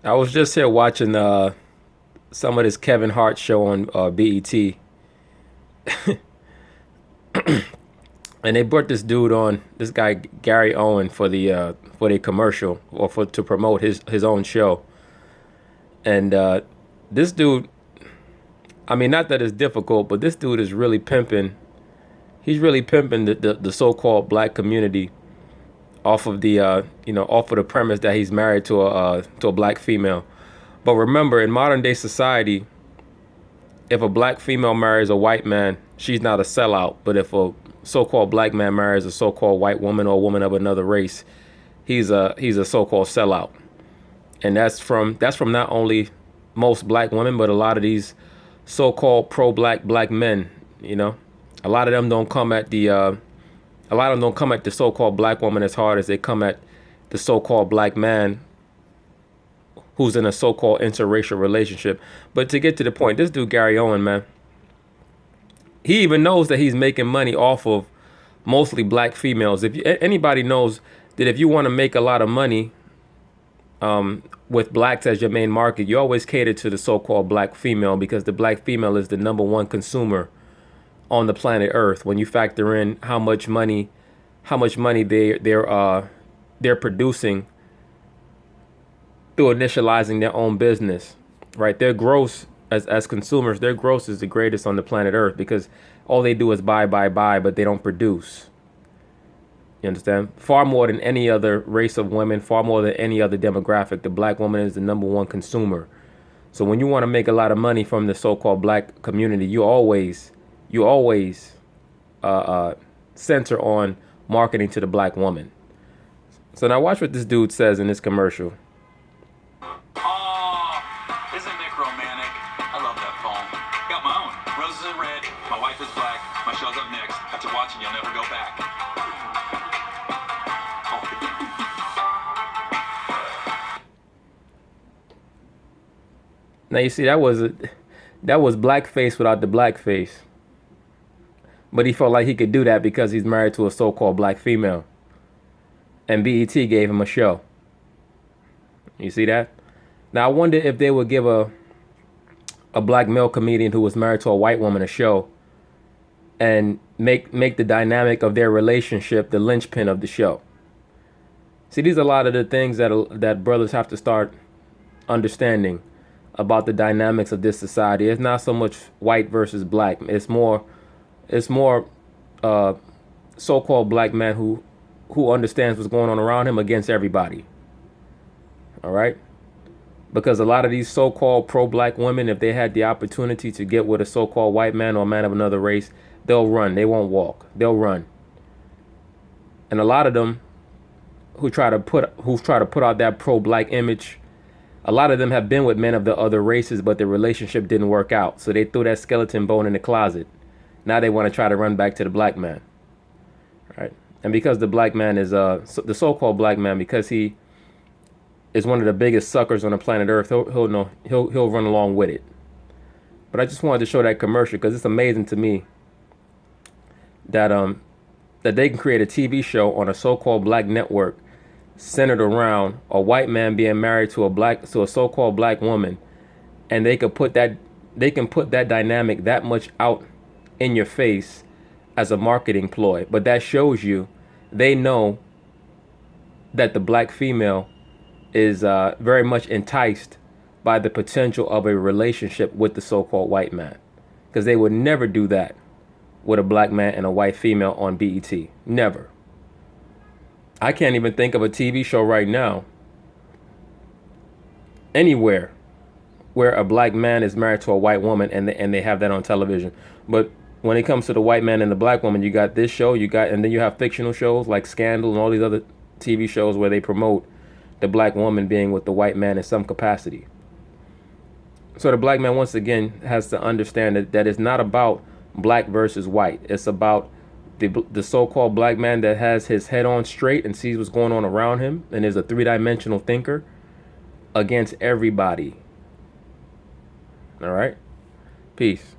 I was just here watching some of this Kevin Hart show on BET, and they brought this dude on, this guy Gary Owen for the commercial or for to promote his own show. And this dude, I mean, not that it's difficult, but this dude is really pimping. He's really pimping the so-called black community off of the off of the premise that he's married to a black female. But remember, in modern day society, if a black female marries a white man, she's not a sellout. But if a so-called black man marries a so-called white woman or a woman of another race, he's a so-called sellout. And that's from not only most black women, but a lot of these so-called pro-black black men. You know, a lot of them don't come at the so-called black woman as hard as they come at the so-called black man who's in a so-called interracial relationship. But to get to the point, this dude Gary Owen, man, he even knows that he's making money off of mostly black females. If anybody knows that if you want to make a lot of money with blacks as your main market, you always cater to the so-called black female because the black female is the number one consumer on the planet Earth. When you factor in how much money they're producing through initializing their own business, right? Their gross as consumers, their gross is the greatest on the planet Earth because all they do is buy, but they don't produce. You understand? Far more than any other race of women, far more than any other demographic, the black woman is the number one consumer. So when you want to make a lot of money from the so-called black community, you always center on marketing to the black woman. So now watch what this dude says in this commercial. Oh, isn't Nick romantic? I love that poem. Got my own. Roses are red, my wife is black, my show's up next. After watching, you'll never go back. Now you see that was blackface without the blackface. But he felt like he could do that because he's married to a so-called black female. And BET gave him a show. You see that? Now I wonder if they would give a black male comedian who was married to a white woman a show and make the dynamic of their relationship the linchpin of the show. See, these are a lot of the things that brothers have to start understanding about the dynamics of this society. It's not so much white versus black. It's more so-called black man who understands what's going on around him against everybody. All right? Because a lot of these so-called pro-black women, if they had the opportunity to get with a so-called white man or a man of another race, they'll run. They won't walk. They'll run. And a lot of them who try to put out that pro-black image, a lot of them have been with men of the other races, but the relationship didn't work out. So they threw that skeleton bone in the closet. Now they want to try to run back to the black man. Right? And because the black man is the so-called black man, because he is one of the biggest suckers on the planet Earth, he'll run along with it. But I just wanted to show that commercial because it's amazing to me that that they can create a TV show on a so-called black network centered around a white man being married to a so-called black woman, and they can put that dynamic that much out in your face as a marketing ploy. But that shows you they know that the black female is very much enticed by the potential of a relationship with the so-called white man, because they would never do that with a black man and a white female on BET. Never. I can't even think of a TV show right now anywhere where a black man is married to a white woman and they have that on television. But when it comes to the white man and the black woman, you got this show, and then you have fictional shows like Scandal and all these other TV shows where they promote the black woman being with the white man in some capacity. So the black man, once again, has to understand that it's not about black versus white. It's about the so-called black man that has his head on straight and sees what's going on around him and is a three-dimensional thinker against everybody. All right? Peace.